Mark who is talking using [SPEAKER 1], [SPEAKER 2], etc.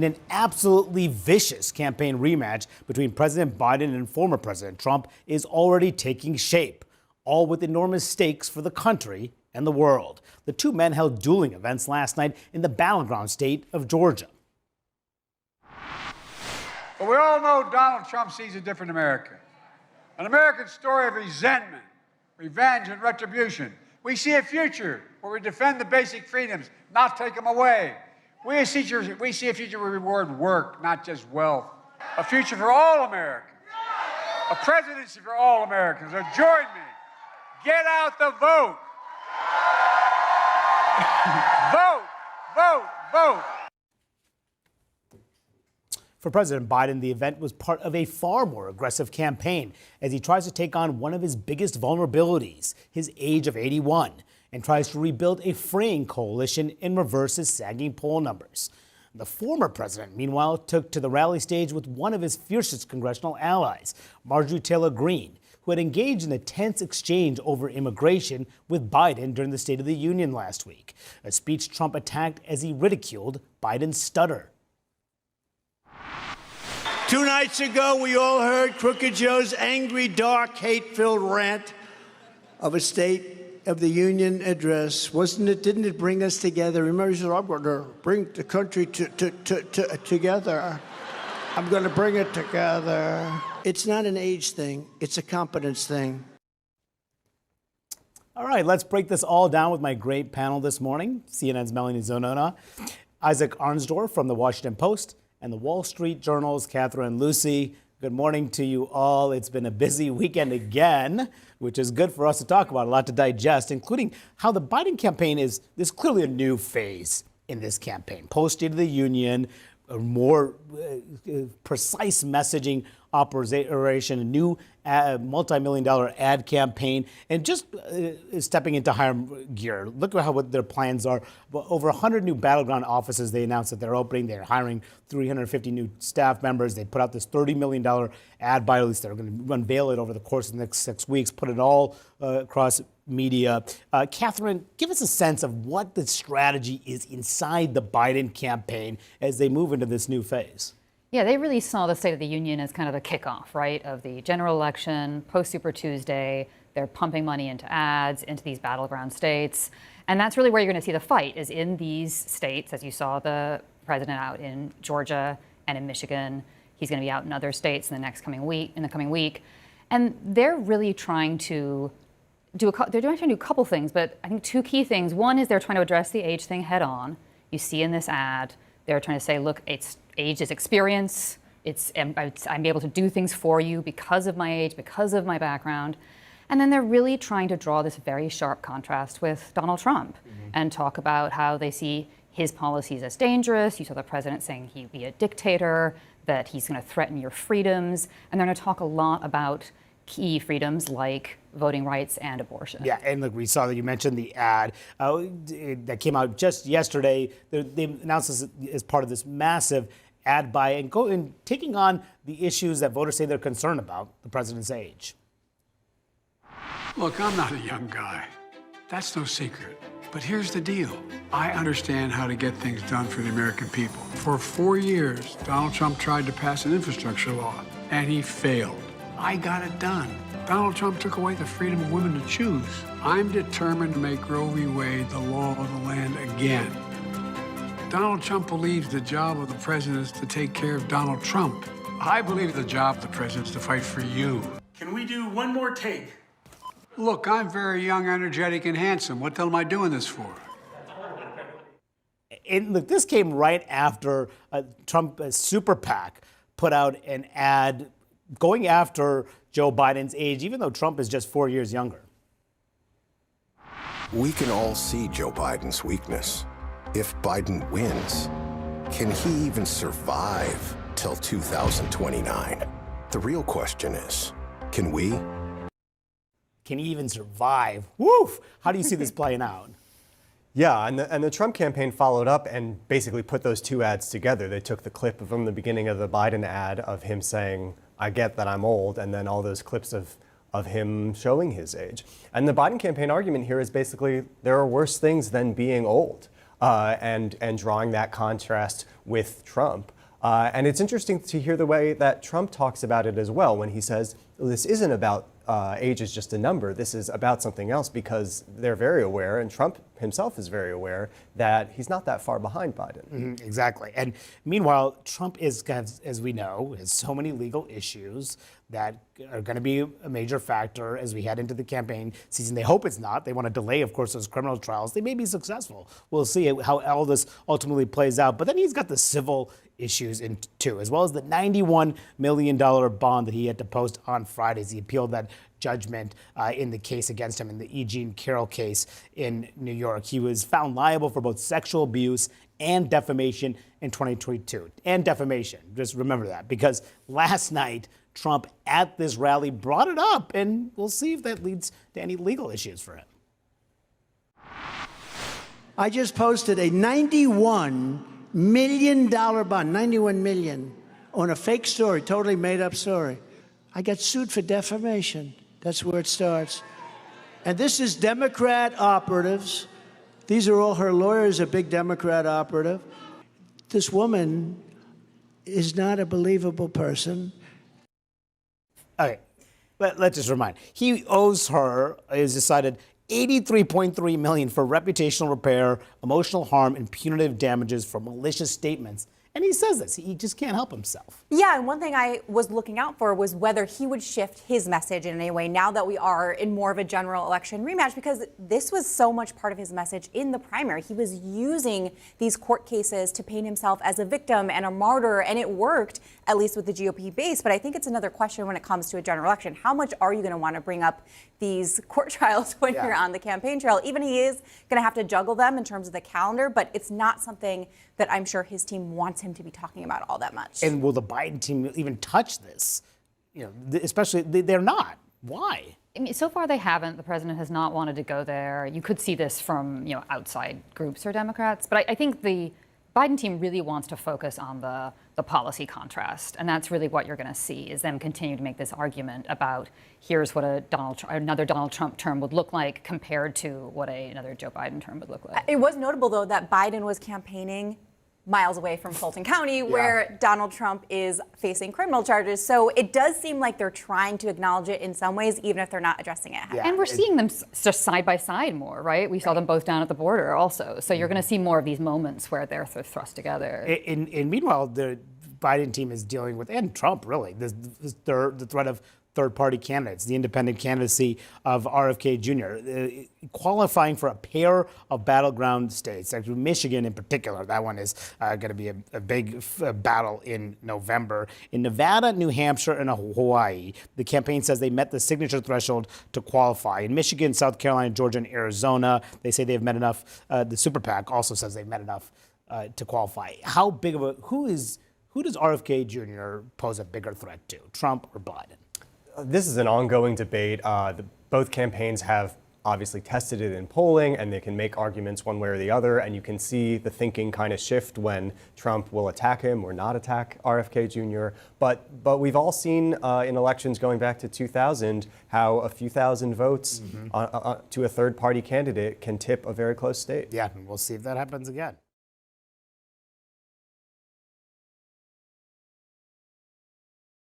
[SPEAKER 1] behind an absolutely vicious campaign rematch between President Biden and former President Trump is already taking shape, all with enormous stakes for the country and the world. The two men held dueling events last night in the battleground state of Georgia.
[SPEAKER 2] But we all know Donald Trump sees a different America. An American story of resentment, revenge, and retribution. We see a future where we defend the basic freedoms, not take them away. We see a future where we reward work, not just wealth. A future for all Americans. A presidency for all Americans. So join me. Get out the vote. Vote, vote, vote.
[SPEAKER 1] For President Biden, the event was part of a far more aggressive campaign as he tries to take on one of his biggest vulnerabilities, his age of 81, and tries to rebuild a freeing coalition and reverse his sagging poll numbers. The former president, meanwhile, took to the rally stage with one of his fiercest congressional allies, Marjorie Taylor Greene, who had engaged in a tense exchange over immigration with Biden during the State of the Union last week, a speech Trump attacked as he ridiculed Biden's stutter.
[SPEAKER 3] 2 nights ago, we all heard Crooked Joe's angry, dark, hate-filled rant of a State of the Union address. Didn't it bring us together? Remember, he said, I'm going to bring the country together. I'm going to bring it together. It's not an age thing. It's a competence thing.
[SPEAKER 1] All right, let's break this all down with my great panel this morning. CNN's Melanie Zanona, Isaac Arnsdorf from The Washington Post, and the Wall Street Journal's Catherine Lucy. Good morning to you all. It's been a busy weekend again, which is good for us to talk about, a lot to digest, including how the Biden campaign there's clearly a new phase in this campaign. Post-State of the Union, a more precise messaging operation, a new multi-million-dollar ad campaign, and just stepping into higher gear. Look at what their plans are. Over 100 new battleground offices they announced that they're opening. They're hiring 350 new staff members. They put out this $30 million ad buy release. They're going to unveil it over the course of the next 6 weeks, put it all across media. Catherine, give us a sense of what the strategy is inside the Biden campaign as they move into this new phase.
[SPEAKER 4] Yeah, they really saw the State of the Union as kind of the kickoff, right, of the general election, post-Super Tuesday. They're pumping money into ads, into these battleground states. And that's really where you're going to see the fight, is in these states, as you saw the president out in Georgia and in Michigan. He's going to be out in other states in the coming week. And they're really trying to do a couple things, but I think 2 key things. One is they're trying to address the age thing head on. You see in this ad, they're trying to say, look, age is experience. I'm able to do things for you because of my age, because of my background. And then they're really trying to draw this very sharp contrast with Donald Trump and talk about how they see his policies as dangerous. You saw the president saying he'd be a dictator, that he's going to threaten your freedoms. And they're going to talk a lot about key freedoms like voting rights and abortion.
[SPEAKER 1] Yeah, and look, we saw that you mentioned the ad that came out just yesterday. They announced this as part of this massive ad buy and taking on the issues that voters say they're concerned about, the president's age.
[SPEAKER 2] Look, I'm not a young guy. That's no secret. But here's the deal. I understand how to get things done for the American people. For 4 years, Donald Trump tried to pass an infrastructure law, and he failed. I got it done. Donald Trump took away the freedom of women to choose. I'm determined to make Roe v. Wade the law of the land again. Donald Trump believes the job of the president is to take care of Donald Trump. I believe the job of the president is to fight for you.
[SPEAKER 5] Can we do one more take?
[SPEAKER 2] Look, I'm very young, energetic, and handsome. What the hell am I doing this for?
[SPEAKER 1] And look, this came right after Trump super PAC put out an ad going after Joe Biden's age, even though Trump is just 4 years younger.
[SPEAKER 6] We can all see Joe Biden's weakness. If Biden wins, can he even survive till 2029? The real question is, can we?
[SPEAKER 1] Can he even survive? Woof! How do you see this playing out?
[SPEAKER 7] Yeah, and the Trump campaign followed up and basically put those 2 ads together. They took the clip from the beginning of the Biden ad of him saying, I get that I'm old, and then all those clips of him showing his age. And the Biden campaign argument here is basically there are worse things than being old, and drawing that contrast with Trump. And it's interesting to hear the way that Trump talks about it as well when he says, well, this isn't about age is just a number. This is about something else, because they're very aware, and Trump himself is very aware, that he's not that far behind Biden.
[SPEAKER 1] Exactly. And meanwhile, Trump is, as we know, has so many legal issues that are going to be a major factor as we head into the campaign season. They hope it's not. They want to delay, of course, those criminal trials. They may be successful. We'll see how all this ultimately plays out. But then he's got the civil issues in too, as well as the $91 million bond that he had to post on Fridays. He appealed that judgment in the case against him in the E. Jean Carroll case in New York. He was found liable for both sexual abuse and defamation in 2022. And defamation, just remember that, because last night, Trump at this rally brought it up, and we'll see if that leads to any legal issues for him.
[SPEAKER 3] I just posted a $91 million bond, 91 million, on a fake story, totally made up story. I got sued for defamation. That's where it starts. And this is Democrat operatives. These are all her lawyers, a big Democrat operative. This woman is not a believable person.
[SPEAKER 1] Okay, let's just remind. He owes her, is decided, $83.3 million for reputational repair, emotional harm, and punitive damages for malicious statements. And he says this. He just can't help himself.
[SPEAKER 8] Yeah, and one thing I was looking out for was whether he would shift his message in any way now that we are in more of a general election rematch, because this was so much part of his message in the primary. He was using these court cases to paint himself as a victim and a martyr, and it worked, at least with the GOP base. But I think it's another question when it comes to a general election. How much are you going to want to bring up these court trials when you're on the campaign trail? Even he is going to have to juggle them in terms of the calendar, but it's not something that I'm sure his team wants him to be talking about all that much.
[SPEAKER 1] And will the Biden team even touch this? You know, especially they're not. Why?
[SPEAKER 4] I mean, so far they haven't. The president has not wanted to go there. You could see this from, outside groups or Democrats, but I think the Biden team really wants to focus on the policy contrast, and that's really what you're going to see is them continue to make this argument about here's what another Donald Trump term would look like compared to what another Joe Biden term would look like.
[SPEAKER 8] It was notable, though, that Biden was campaigning miles away from Fulton County, where Donald Trump is facing criminal charges. So it does seem like they're trying to acknowledge it in some ways, even if they're not addressing it.
[SPEAKER 1] Yeah.
[SPEAKER 4] And we're seeing them just side by side more, right? We saw them both down at the border also. So you're going to see more of these moments where they're thrust together.
[SPEAKER 1] And meanwhile, the Biden team is dealing with, and Trump really, the threat of third-party candidates, the independent candidacy of RFK Jr., qualifying for a pair of battleground states, actually Michigan in particular. That one is going to be a big battle in November. In Nevada, New Hampshire, and Hawaii, the campaign says they met the signature threshold to qualify. In Michigan, South Carolina, Georgia, and Arizona, they say they've met enough. The Super PAC also says they've met enough to qualify. How big of who does RFK Jr. pose a bigger threat to, Trump or Biden?
[SPEAKER 7] This is an ongoing debate. Both campaigns have obviously tested it in polling, and they can make arguments one way or the other, and you can see the thinking kind of shift when Trump will attack him or not attack RFK Jr. But we've all seen in elections going back to 2000 how a few thousand votes to a third-party candidate can tip a very close state.
[SPEAKER 1] Yeah, and we'll see if that happens again.